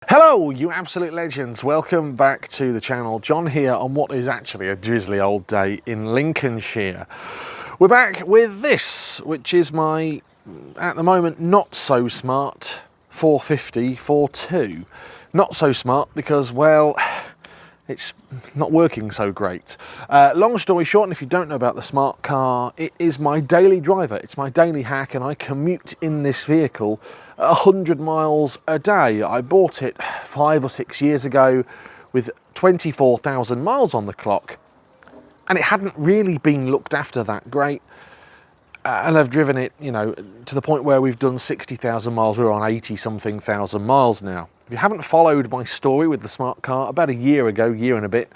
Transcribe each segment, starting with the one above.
Hello, you absolute legends. Welcome back to the channel. John here on what is actually a drizzly old day in Lincolnshire. We're back with this, which is my, at the moment, not so smart 450 ForTwo. Not so smart because, well, it's not working so great. Long story short, and if you don't know about the smart car, it is my daily driver. It's my daily hack, and I commute in this vehicle 100 miles a day. I bought it 5 or 6 years ago with 24,000 miles on the clock, and it hadn't really been looked after that great. And I've driven it, you know, to the point where we've done 60,000 miles. We're on 80-something thousand miles now. If you haven't followed my story with the smart car, about a year ago, year and a bit,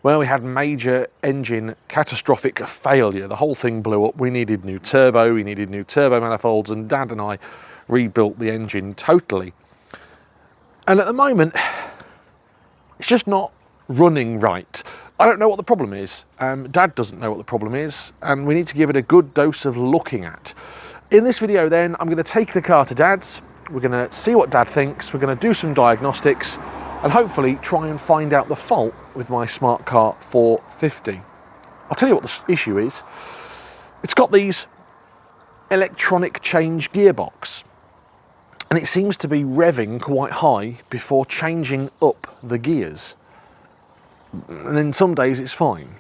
well, we had major engine catastrophic failure. The whole thing blew up. We needed new turbo, we needed new turbo manifolds, and Dad and I rebuilt the engine totally. And at the moment, it's just not running right. I don't know what the problem is. Dad doesn't know what the problem is, and we need to give it a good dose of looking at. In this video then, I'm going to take the car to Dad's. We're going to see what Dad thinks. We're going to do some diagnostics and hopefully try and find out the fault with my smart car 450. I'll tell you what the issue is. It's got these electronic change gearbox, and it seems to be revving quite high before changing up the gears. And then some days it's fine.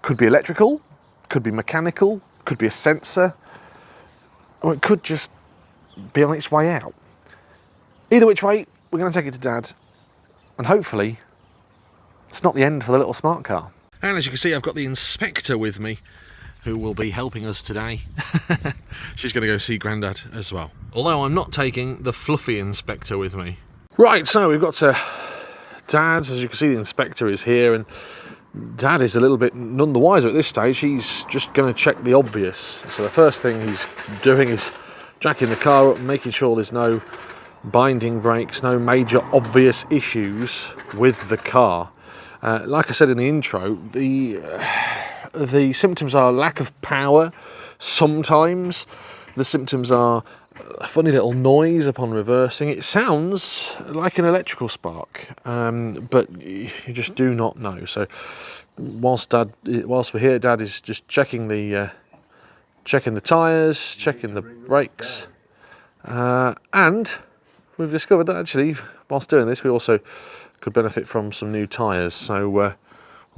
Could be electrical, could be mechanical, could be a sensor, or it could just be on its way out. Either which way, we're going to take it to Dad, and hopefully it's not the end for the little smart car. And as you can see, I've got the inspector with me who will be helping us today. She's going to go see Grandad as well. Although I'm not taking the fluffy inspector with me. Right, so we've got to Dad's. As you can see, the inspector is here, and Dad is a little bit none the wiser at this stage. He's just going to check the obvious. So the first thing he's doing is jacking the car up and making sure there's no binding brakes, no major obvious issues with the car. Like I said in the intro, the symptoms are lack of power. Sometimes the symptoms are a funny little noise upon reversing. It sounds like an electrical spark, but you just do not know. So whilst we're here, Dad is just checking the tyres, checking the brakes, and we've discovered that actually whilst doing this we also could benefit from some new tyres. So we'll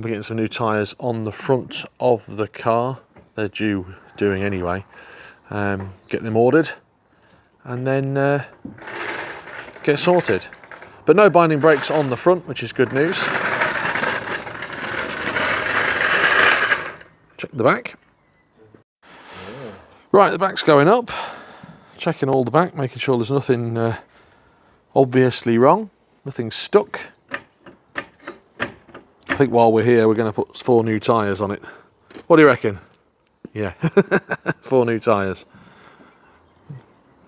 be getting some new tyres on the front of the car. They're due doing anyway. Get them ordered and then get sorted. But no binding brakes on the front, which is good news. Check the back. Right, the back's going up. Checking all the back, making sure there's nothing obviously wrong, nothing stuck. I think while we're here, we're going to put 4 new tyres on it. What do you reckon? Yeah, 4 new tyres.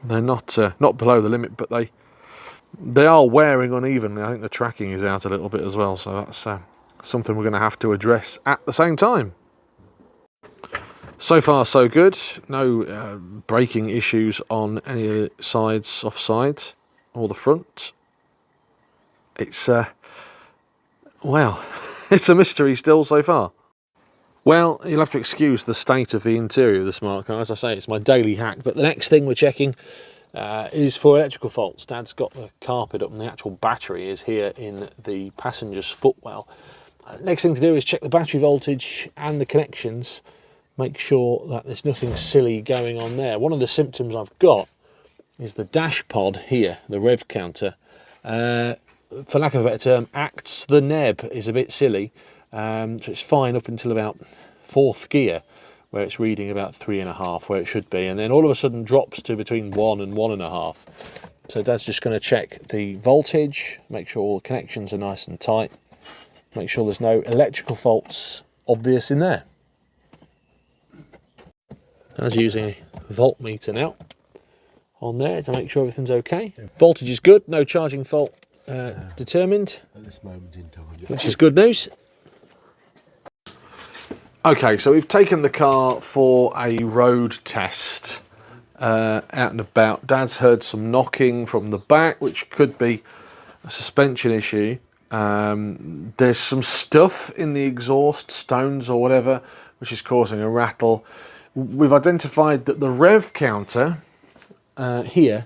They're not below the limit, but they are wearing unevenly. I think the tracking is out a little bit as well, so that's something we're going to have to address at the same time. So far so good. No braking issues on any of the sides, offside, or the front. It's well, it's a mystery still so far. Well, you'll have to excuse the state of the interior of the smart car. As I say, it's my daily hack. But the next thing we're checking is for electrical faults. Dad's got the carpet up and the actual battery is here in the passenger's footwell. Next thing to do is check the battery voltage and the connections. Make sure that there's nothing silly going on there. One of the symptoms I've got is the dash pod here, the rev counter. For lack of a better term, acts the neb is a bit silly. So it's fine up until about 4th gear, where it's reading about 3.5, where it should be, and then all of a sudden drops to between 1 and 1.5. So Dad's just going to check the voltage, make sure all the connections are nice and tight, make sure there's no electrical faults obvious in there. Dad's using a voltmeter now on there to make sure everything's okay. Voltage is good, no charging fault determined, at this moment in time, which is good news. Okay, so we've taken the car for a road test out and about. Dad's heard some knocking from the back, which could be a suspension issue. There's some stuff in the exhaust, stones or whatever, which is causing a rattle. We've identified that the rev counter here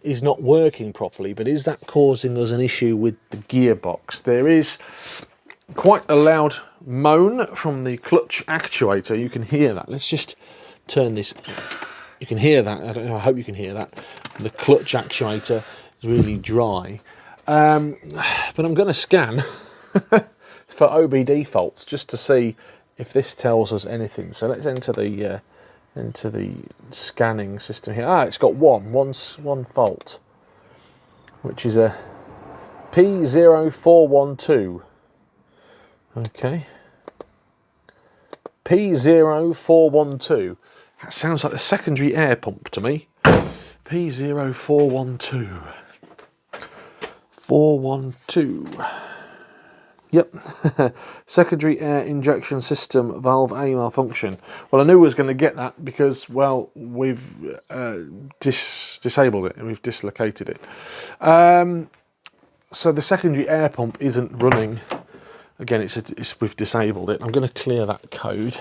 is not working properly, but is that causing us an issue with the gearbox? There is quite a loud moan from the clutch actuator. You can hear that. Let's just turn this. You can hear that. I hope you can hear that. The clutch actuator is really dry. But I'm going to scan for OBD faults just to see if this tells us anything. So let's enter the scanning system here. It's got one fault, which is a P0412. Okay, P0412. That sounds like the secondary air pump to me. P0412. 412. Yep. Secondary air injection system valve A malfunction. Well, I knew I was going to get that because, well, we've disabled it and we've dislocated it. So the secondary air pump isn't running. Again, we've disabled it. I'm going to clear that code.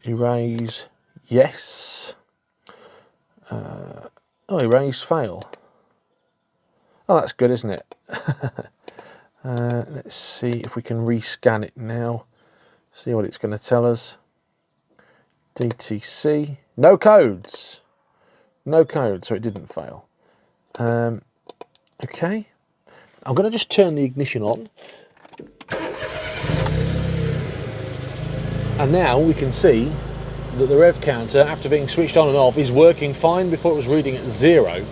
Erase. Yes. Erase fail. Oh, that's good, isn't it? Let's see if we can rescan it now. See what it's going to tell us. DTC. No codes. No code, so it didn't fail. Okay. I'm going to just turn the ignition on. And now we can see that the rev counter, after being switched on and off, is working fine. Before it was reading at 0.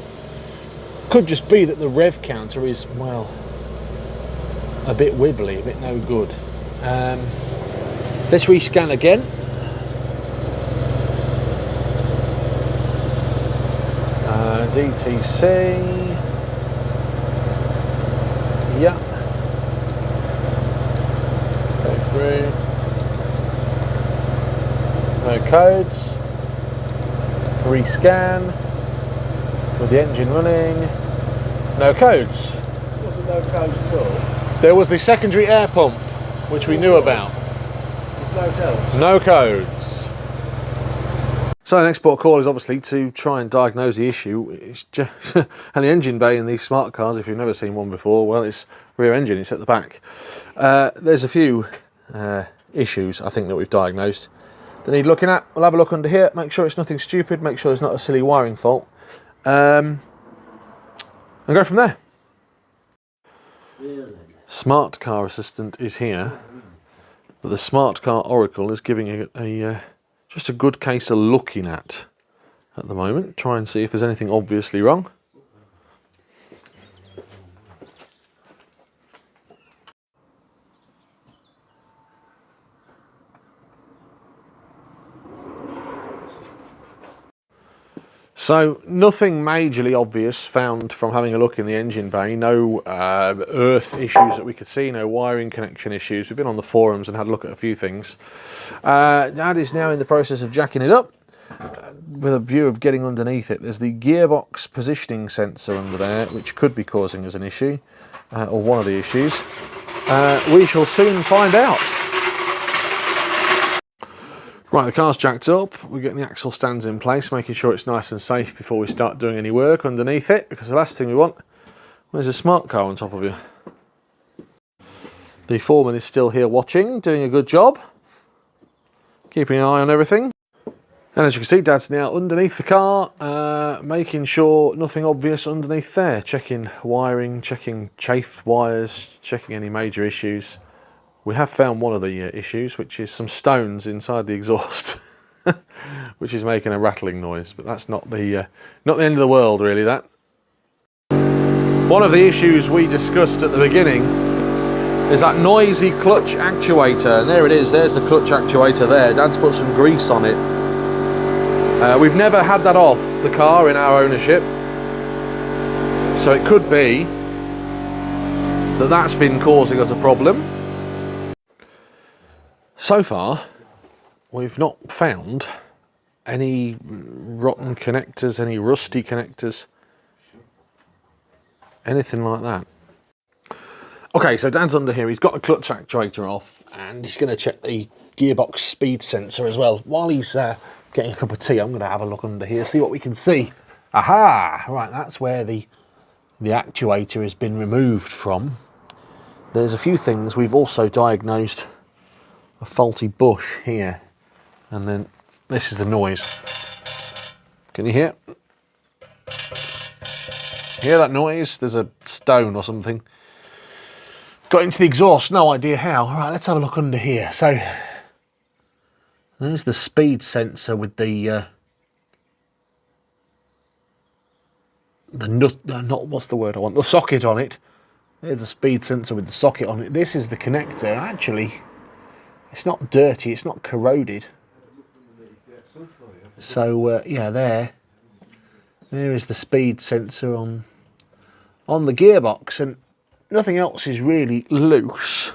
Could just be that the rev counter is, well, a bit wibbly, a bit no good. Let's rescan again. DTC. Yeah. Go through. No codes. Rescan. With the engine running. No codes. Wasn't no codes at all? There was the secondary air pump, which we knew about. No codes? No codes. So the next port of call is obviously to try and diagnose the issue. It's just and the engine bay in these smart cars, if you've never seen one before, well, it's rear engine, it's at the back. There's a few issues, I think, that we've diagnosed that need looking at. We'll have a look under here, make sure it's nothing stupid, make sure there's not a silly wiring fault. And go from there. Smart Car Assistant is here, but the Smart Car Oracle is giving a just a good case of looking at the moment. Try and see if there's anything obviously wrong. So nothing majorly obvious found from having a look in the engine bay. No earth issues that we could see, no wiring connection issues. We've been on the forums and had a look at a few things. Dad is now in the process of jacking it up with a view of getting underneath it. There's the gearbox positioning sensor under there, which could be causing us an issue, or one of the issues. We shall soon find out. Right, the car's jacked up, we're getting the axle stands in place, making sure it's nice and safe before we start doing any work underneath it, because the last thing we want, there's a smart car on top of you. The foreman is still here watching, doing a good job, keeping an eye on everything. And as you can see, Dad's now underneath the car, making sure nothing obvious underneath there, checking wiring, checking chafe wires, checking any major issues. We have found one of the issues, which is some stones inside the exhaust, which is making a rattling noise. But that's not the end of the world, really. That. One of the issues we discussed at the beginning is that noisy clutch actuator, and there it is. There's the clutch actuator there. Dad's put some grease on it. We've never had that off the car in our ownership, so it could be that that's been causing us a problem. So far, we've not found any rotten connectors, any rusty connectors anything like that. Okay, so Dad's under here. He's got the clutch actuator off, and he's going to check the gearbox speed sensor as well. While he's getting a cup of tea, I'm going to have a look under here, see what we can see. Aha! Right, that's where the actuator has been removed from. There's a few things. We've also diagnosed a faulty bush here, and then this is the noise. Can you hear? Hear that noise? There's a stone or something. Got into the exhaust, no idea how. All right, let's have a look under here. So there's the speed sensor with the what's the word I want? The socket on it. There's the speed sensor with the socket on it. This is the connector. Actually, it's not dirty. It's not corroded. So yeah, there is the speed sensor on the gearbox, and nothing else is really loose.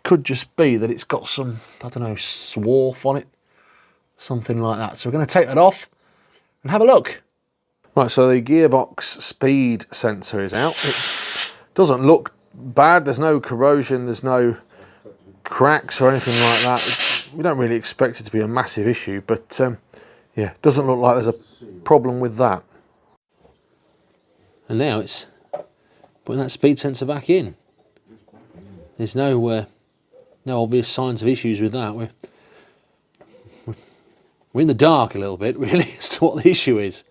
Could just be that it's got some, I don't know, swarf on it, something like that. So we're going to take that off and have a look. Right, so the gearbox speed sensor is out. It doesn't look bad. There's no corrosion, there's no cracks or anything like that. We don't really expect it to be a massive issue, but yeah, doesn't look like there's a problem with that. And now it's putting that speed sensor back in. There's no obvious signs of issues with that. We're in the dark a little bit, really, as to what the issue is.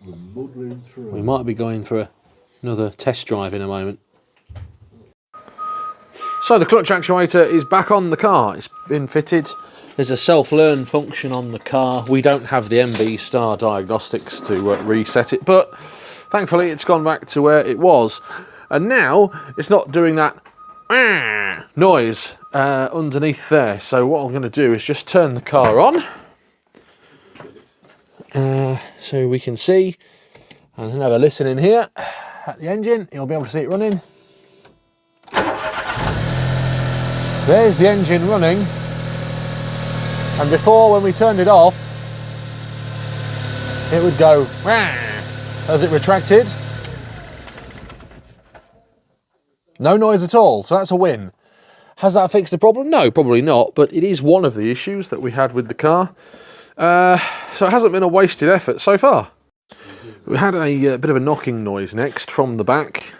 We might be going for another test drive in a moment. So the clutch actuator is back on the car. It's been fitted. There's a self-learn function on the car. We don't have the MB Star Diagnostics to reset it, but thankfully it's gone back to where it was. And now it's not doing that noise underneath there. So what I'm going to do is just turn the car on so we can see, and then have a listen in here at the engine. You'll be able to see it running. There's the engine running, and before, when we turned it off, it would go as it retracted. No noise at all, so that's a win. Has that fixed the problem? No, probably not, but it is one of the issues that we had with the car. So it hasn't been a wasted effort so far. We had a bit of a knocking noise next from the back,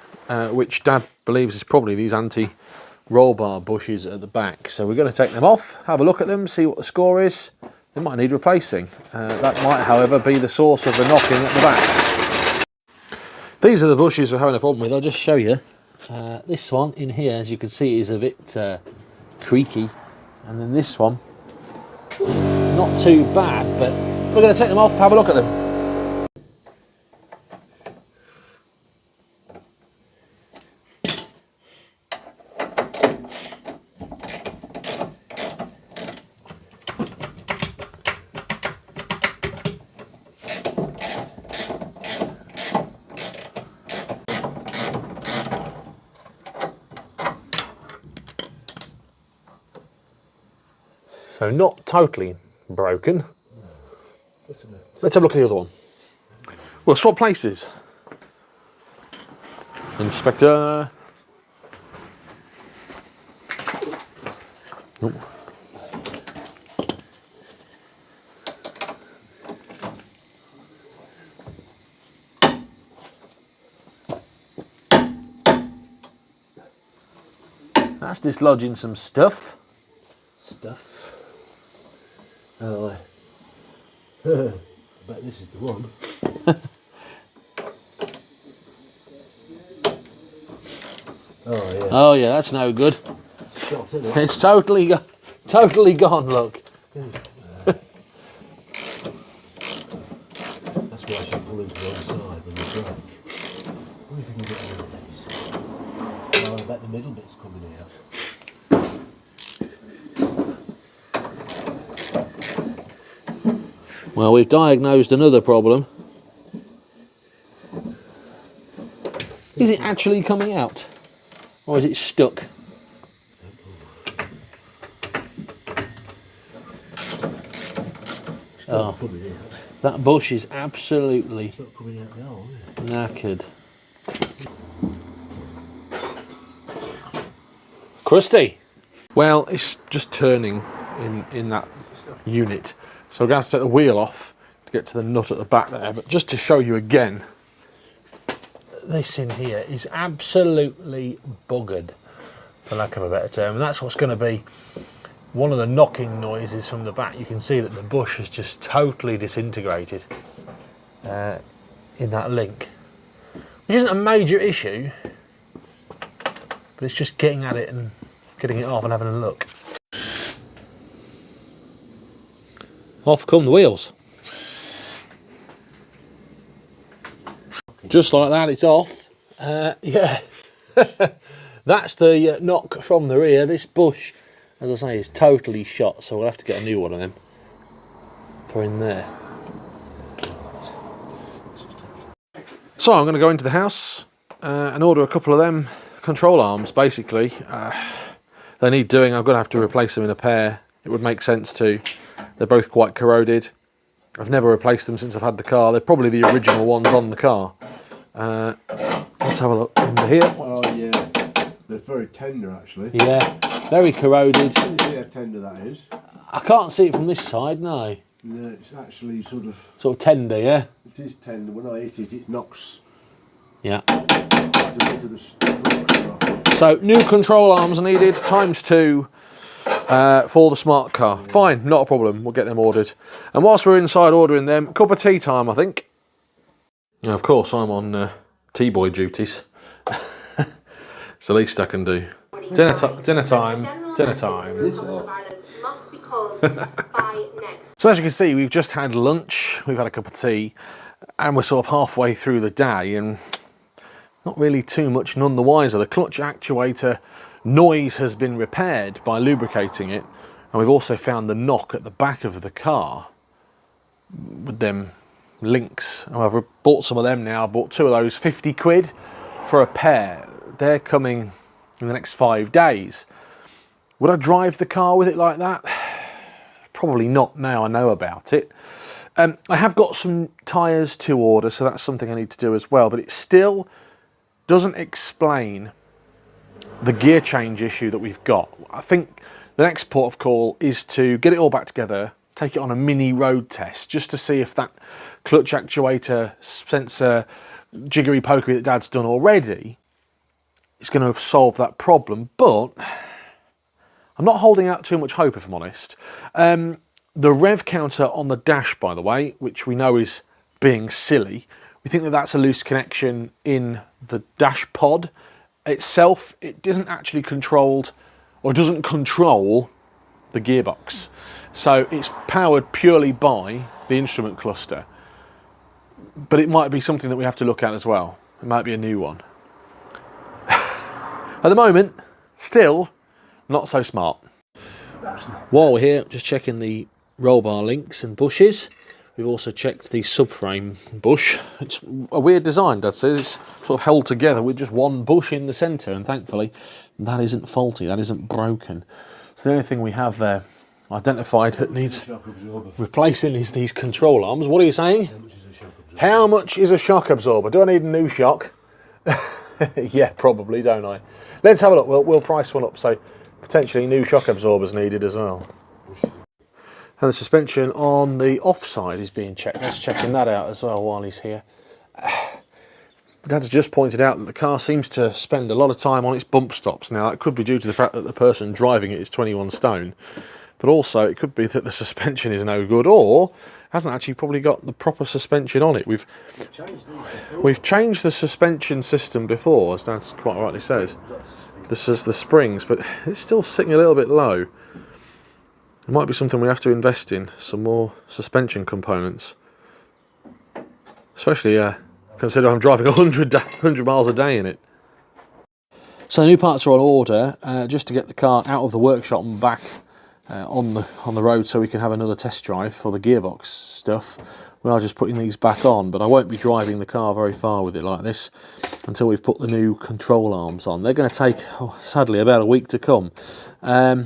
which Dad believes is probably these anti-roll bar bushes at the back. So we're going to take them off, have a look at them, see what the score is. They might need replacing. That might, however, be the source of the knocking at the back. These are the bushes we're having a problem with. I'll just show you. This one in here, as you can see, is a bit creaky, and then this one, not too bad, but we're going to take them off, have a look at them. So not totally broken. Let's have a look at the other one. We'll swap places. Inspector. Nope. That's dislodging some stuff. Oh, I bet this is the one. Oh yeah. Oh yeah, that's no good. Shot, isn't it? It's totally gone. Look. That's why I should pull into one side when you brake. I wonder if we can get one of these. Oh, I bet the middle bit's coming out. Well, we've diagnosed another problem. Is it actually coming out? Or is it stuck? Oh. Coming out. That bush is absolutely It's not coming out now, is it? knackered. Crusty. Well, it's just turning in that unit. So we're going to have to take the wheel off to get to the nut at the back there. But just to show you again, this in here is absolutely buggered, for lack of a better term. And that's what's going to be one of the knocking noises from the back. You can see that the bush has just totally disintegrated in that link. Which isn't a major issue, but it's just getting at it and getting it off and having a look. Off come the wheels. Just like that, it's off. Yeah, that's the knock from the rear. This bush, as I say, is totally shot, so we'll have to get a new one of them for in there. So I'm going to go into the house and order a couple of them control arms, basically. They need doing. I'm going to have to replace them in a pair. It would make sense to. They're both quite corroded. I've never replaced them since I've had the car. They're probably the original ones on the car. Let's have a look under here. Oh yeah, they're very tender actually. Yeah, very corroded. Can you see how tender that is? I can't see it from this side, no. No, it's actually sort of Tender, yeah? It is tender. When I hit it, it knocks Yeah. quite a bit of the structure off. So, new control arms needed, ×2 for the smart car. Fine, not a problem, we'll get them ordered. And whilst we're inside ordering them, cup of tea time, I think. Now, of course, I'm on tea-boy duties. It's the least I can do. Dinner time. So as you can see, we've just had lunch, we've had a cup of tea, and we're sort of halfway through the day, and not really too much none the wiser. The clutch actuator noise has been repaired by lubricating it, and we've also found the knock at the back of the car with them links. And I've bought some of them now. I bought 2 of those, 50 quid for a pair. They're coming in the next 5 days. Would I drive the car with it like that? Probably not now I know about it. I have got some tyres to order, so that's something I need to do as well, but it still doesn't explain the gear change issue that we've got. I think the next port of call is to get it all back together, take it on a mini road test, just to see if that clutch actuator sensor jiggery pokery that Dad's done already is going to solve that problem. But I'm not holding out too much hope, if I'm honest. The rev counter on the dash, by the way, which we know is being silly, we think that that's a loose connection in the dash pod itself. It isn't actually controlled, or doesn't control the gearbox. So it's powered purely by the instrument cluster. But it might be something that we have to look at as well. It might be a new one. At the moment, still not so smart. While we're here, just checking the roll bar links and bushes. We've also checked the subframe bush. It's a weird design, Dad says. It's sort of held together with just one bush in the centre, and thankfully that isn't faulty, that isn't broken. So the only thing we have there identified that needs replacing is these control arms. What are you saying? How much is a shock absorber? Do I need a new shock? Yeah, probably, don't I? Let's have a look. We'll price one up, so potentially new shock absorbers needed as well. And the suspension on the offside is being checked. Let's checking that out as well while he's here. Dad's just pointed out that the car seems to spend a lot of time on its bump stops. Now, that could be due to the fact that the person driving it is 21 stone, but also it could be that the suspension is no good, or hasn't actually probably got the proper suspension on it. We've changed the suspension system before, as Dad quite rightly says. This is the springs, but it's still sitting a little bit low. It might be something we have to invest in, some more suspension components. Especially consider I'm driving 100 miles a day in it. So the new parts are on order, just to get the car out of the workshop and back on the road so we can have another test drive for the gearbox stuff. We are just putting these back on, but I won't be driving the car very far with it like this until we've put the new control arms on. They're going to take, sadly, about a week to come, but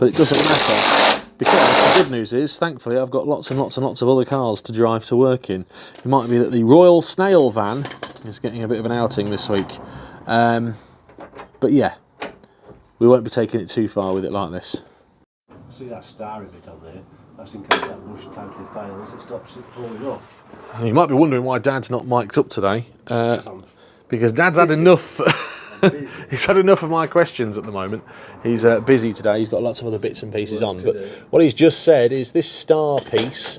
it doesn't matter Because the good news is, thankfully, I've got lots and lots and lots of other cars to drive to work in. It might be that the Royal Snail van is getting a bit of an outing this week. But yeah, we won't be taking it too far with it like this. See that starry bit on there? That's in case that bush totally fails, it stops it falling off. You might be wondering why Dad's not mic'd up today. Because Dad's had enough. He's had enough of my questions at the moment. He's busy today. He's got lots of other bits and pieces on. But what he's just said is this star piece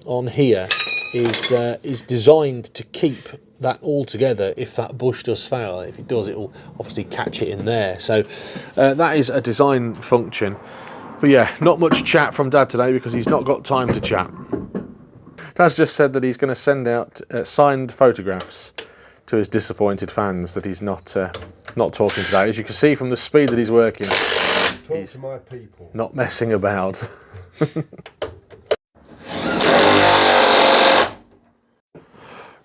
on here is designed to keep that all together if that bush does fail. If it does, it will obviously catch it in there. So that is a design function. But yeah, not much chat from Dad today because he's not got time to chat. Dad's just said that he's going to send out signed photographs to his disappointed fans that he's not talking today. As you can see from the speed that he's working, he's to my people. Not messing about.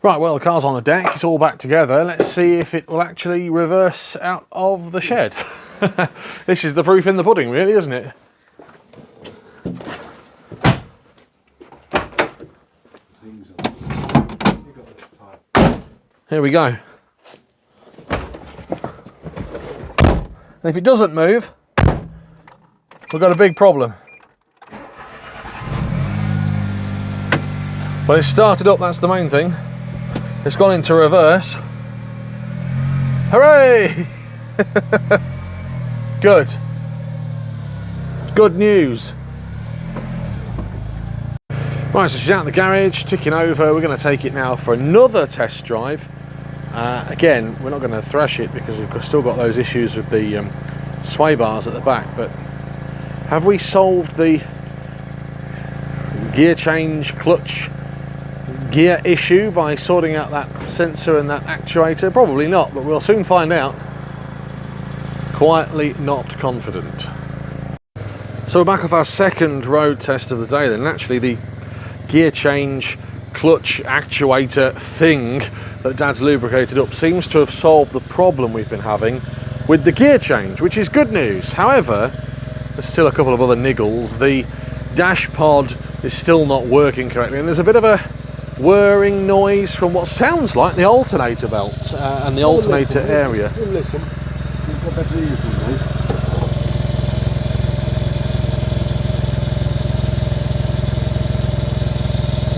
Right, well, the car's on the deck, it's all back together. Let's see if it will actually reverse out of the shed. This is the proof in the pudding, really, isn't it? Here we go. And if it doesn't move, we've got a big problem. Well, it started up, that's the main thing. It's gone into reverse. Hooray! Good. Good news. Right, so she's out in the garage, ticking over. We're going to take it now for another test drive. Again, we're not going to thrash it because we've still got those issues with the sway bars at the back, but have we solved the gear change, clutch, gear issue by sorting out that sensor and that actuator? Probably not, but we'll soon find out. Quietly not confident. So we're back off our second road test of the day then. Actually, the gear change, clutch, actuator thing that Dad's lubricated up seems to have solved the problem we've been having with the gear change, which is good news. However, there's still a couple of other niggles. The dash pod is still not working correctly, and there's a bit of a whirring noise from what sounds like the alternator belt and the alternator area. Listen, you've got better ears than me.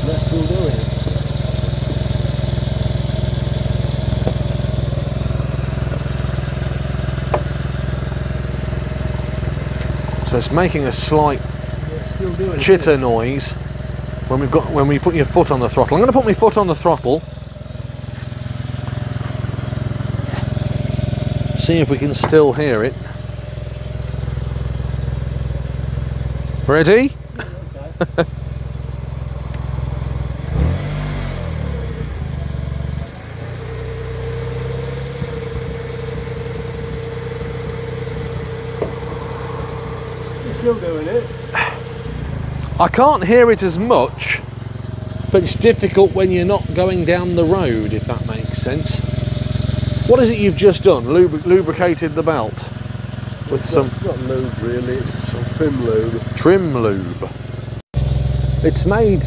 Let's still do it. So it's making a slight chitter noise when we put your foot on the throttle. I'm going to put my foot on the throttle. See if we can still hear it. Ready? Okay. Still doing it. I can't hear it as much, but it's difficult when you're not going down the road, if that makes sense. What is it you've just done? Lubricated the belt with some... It's not lube really, it's some trim lube. Trim lube. It's made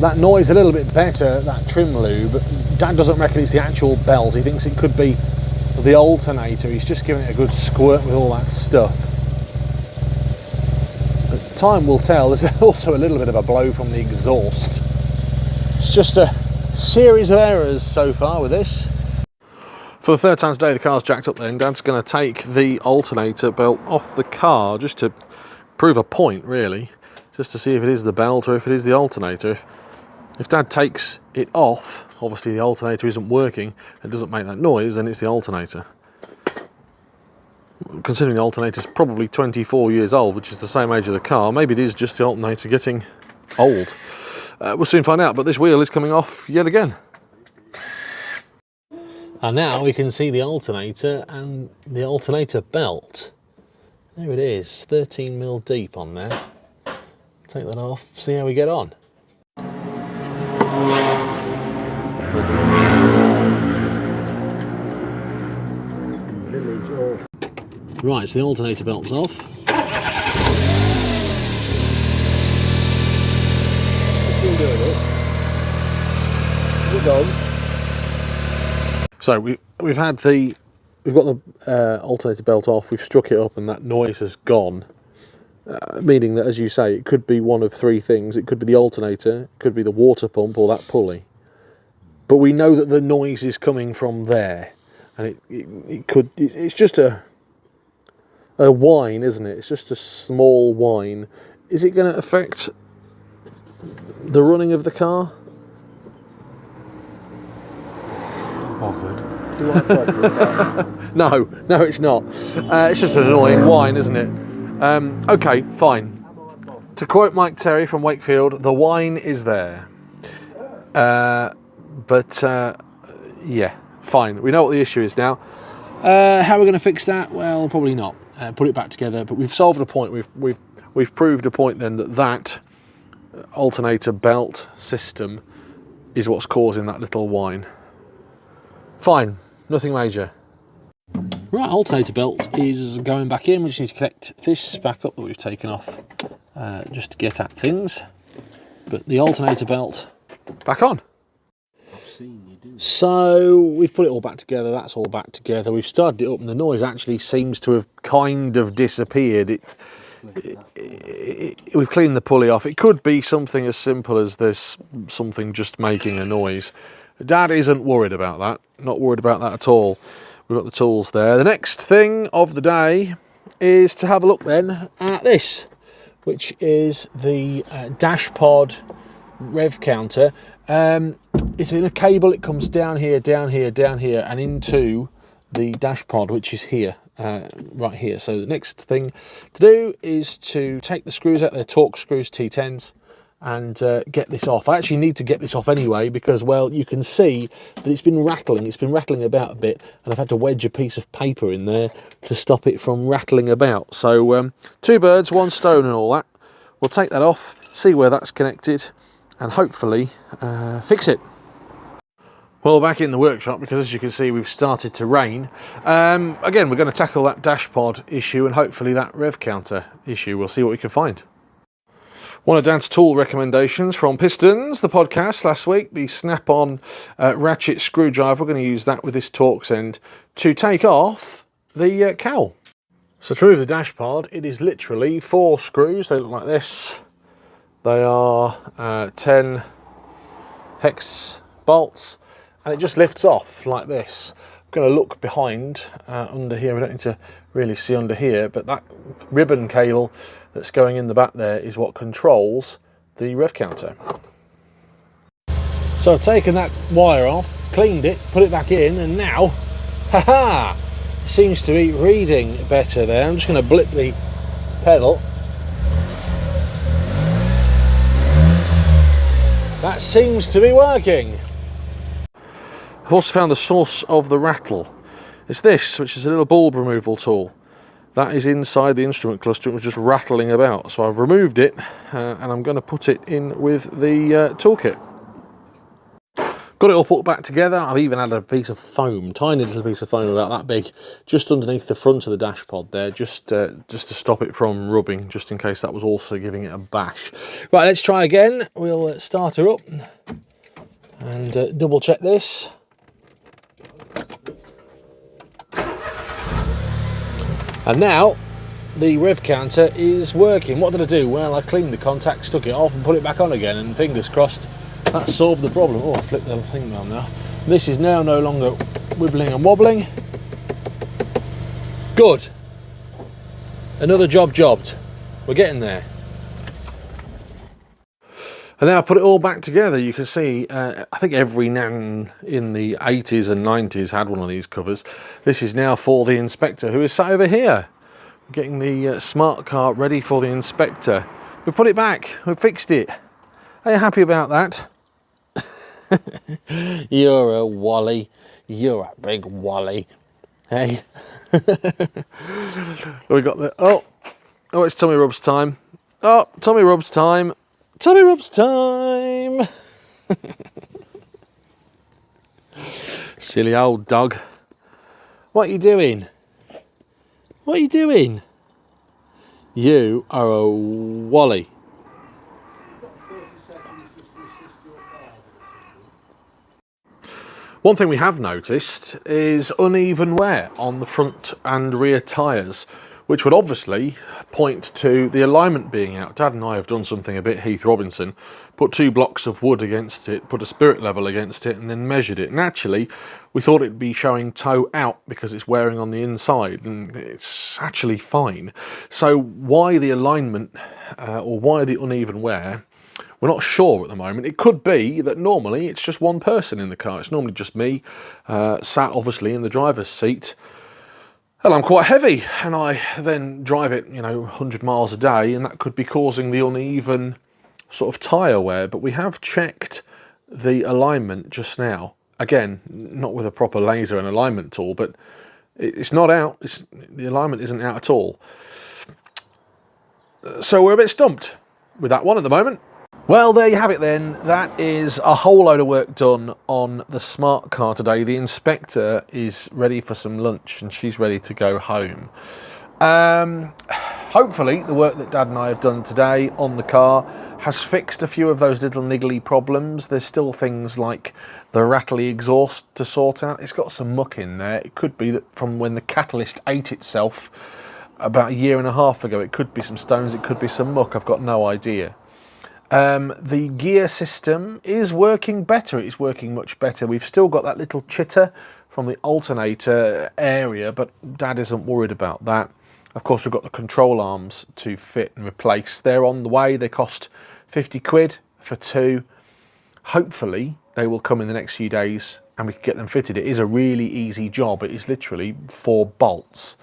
that noise a little bit better, that trim lube. Dad doesn't reckon it's the actual belt, he thinks it could be the alternator. He's just giving it a good squirt with all that stuff. Time will tell. There's also a little bit of a blow from the exhaust. It's just a series of errors so far with this. For the third time today, the car's jacked up there, and Dad's going to take the alternator belt off the car just to prove a point, really, just to see if it is the belt or if it is the alternator. If Dad takes it off, obviously the alternator isn't working, it doesn't make that noise, then it's the alternator. Considering the alternator is probably 24 years old, which is the same age of the car, maybe it is just the alternator getting old. We'll soon find out, but this wheel is coming off yet again. And now we can see the alternator and the alternator belt. There it is, 13mm deep on there. Take that off, see how we get on. Right, so the alternator belt's off. doing it. We're gone. So we've got the alternator belt off. We've struck it up, and that noise has gone. Meaning that, as you say, it could be one of three things. It could be the alternator, it could be the water pump, or that pulley. But we know that the noise is coming from there, and it's just a whine, isn't it? It's just a small whine. Is it going to affect the running of the car? Bothered. Do I bother about? No, it's not. It's just an annoying whine, isn't it? Okay, fine. To quote Mike Terry from Wakefield, the whine is there. Yeah, fine. We know what the issue is now. How are we going to fix that? Well, probably not. Put it back together. But we've solved a point. We've proved a point then that alternator belt system is what's causing that little whine. Fine, nothing major. Right, alternator belt is going back in. We just need to connect this back up that we've taken off just to get at things. But the alternator belt back on. I've seen you do. So we've put it all back together. That's all back together. We've started it up, and the noise actually seems to have kind of disappeared. We've cleaned the pulley off. It could be something as simple as there's something just making a noise. Dad isn't worried about that. Not worried about that at all. We've got the tools there. The next thing of the day is to have a look then at this, which is the dash pod rev counter. It's in a cable. It comes down here, down here, down here, and into the dash pod, which is here, right here. So the next thing to do is to take the screws out, they're Torx screws, T10s, and get this off. I actually need to get this off anyway because, well, you can see that it's been rattling. It's been rattling about a bit, and I've had to wedge a piece of paper in there to stop it from rattling about. So two birds, one stone and all that. We'll take that off, see where that's connected, and hopefully fix it. Well, back in the workshop, because as you can see we've started to rain. Again, we're going to tackle that dash pod issue and hopefully that rev counter issue. We'll see what we can find. One of Dad's tool recommendations from Pistons, the podcast last week, the snap-on ratchet screwdriver. We're going to use that with this Torx end to take off the cowl. So true of the dash pod, it is literally 4 screws. They look like this. They are 10 hex bolts, and it just lifts off like this. I'm going to look behind under here. We don't need to really see under here, but that ribbon cable that's going in the back there is what controls the rev counter. So I've taken that wire off, cleaned it, put it back in, and now, haha, seems to be reading better there. I'm just going to blip the pedal. That seems to be working. I've also found the source of the rattle. It's this, which is a little bulb removal tool. That is inside the instrument cluster. It was just rattling about. So I've removed it and I'm going to put it in with the toolkit. Got it all put back together. I've even added a piece of foam, tiny little piece of foam about that big, just underneath the front of the dash pod there, just to stop it from rubbing, just in case that was also giving it a bash. Right, let's try again. We'll start her up and double check this. And now the rev counter is working. What did I do? Well, I cleaned the contacts, took it off and put it back on again, and fingers crossed that solved the problem. Oh, I flipped the thing down now. This is now no longer wibbling and wobbling. Good. Another job jobbed. We're getting there. And now I put it all back together. You can see, I think every nan in the 80s and 90s had one of these covers. This is now for the inspector, who is sat over here. We're getting the smart car ready for the inspector. We put it back, we fixed it. Are you happy about that? You're a wally. You're a big wally. Hey. We got the, oh, it's tummy rubs time. Oh, tummy rubs time. Tummy rubs time. Silly old dog. What are you doing? What are you doing? You are a wally. One thing we have noticed is uneven wear on the front and rear tyres, which would obviously point to the alignment being out. Dad and I have done something a bit Heath Robinson, put 2 blocks of wood against it, put a spirit level against it, and then measured it. And actually, we thought it'd be showing toe out because it's wearing on the inside, and it's actually fine. So why the alignment, or why the uneven wear? We're not sure at the moment. It could be that normally it's just one person in the car. It's normally just me, sat obviously in the driver's seat. And I'm quite heavy, and I then drive it, 100 miles a day, and that could be causing the uneven sort of tyre wear. But we have checked the alignment just now. Again, not with a proper laser and alignment tool, but it's not out. The alignment isn't out at all. So we're a bit stumped with that one at the moment. Well, there you have it then. That is a whole load of work done on the smart car today. The inspector is ready for some lunch and she's ready to go home. Hopefully the work that Dad and I have done today on the car has fixed a few of those little niggly problems. There's still things like the rattly exhaust to sort out. It's got some muck in there. It could be that from when the catalyst ate itself about 1.5 years ago. It could be some stones, it could be some muck. I've got no idea. The gear system is working better. It's working much better. We've still got that little chitter from the alternator area, but Dad isn't worried about that. Of course, we've got the control arms to fit and replace. They're on the way. They cost 50 quid for 2. Hopefully, they will come in the next few days and we can get them fitted. It is a really easy job. It is literally 4 bolts.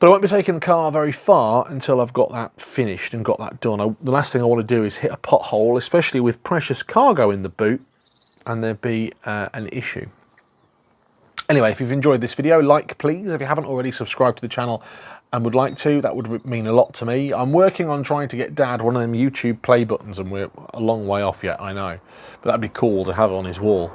But I won't be taking the car very far until I've got that finished and got that done. The last thing I want to do is hit a pothole, especially with precious cargo in the boot, and there'd be an issue. Anyway, if you've enjoyed this video, like please. If you haven't already, subscribed to the channel and would like to, that would mean a lot to me. I'm working on trying to get Dad one of them YouTube play buttons, and we're a long way off yet, I know. But that'd be cool to have on his wall.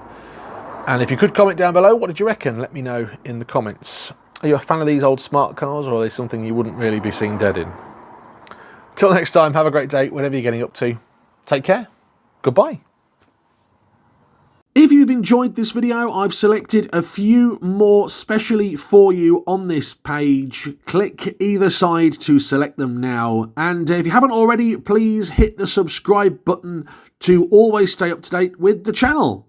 And if you could comment down below, what did you reckon? Let me know in the comments. Are you a fan of these old smart cars, or are they something you wouldn't really be seen dead in? Till next time, have a great day, whatever you're getting up to. Take care. Goodbye. If you've enjoyed this video, I've selected a few more specially for you on this page. Click either side to select them now. And if you haven't already, please hit the subscribe button to always stay up to date with the channel.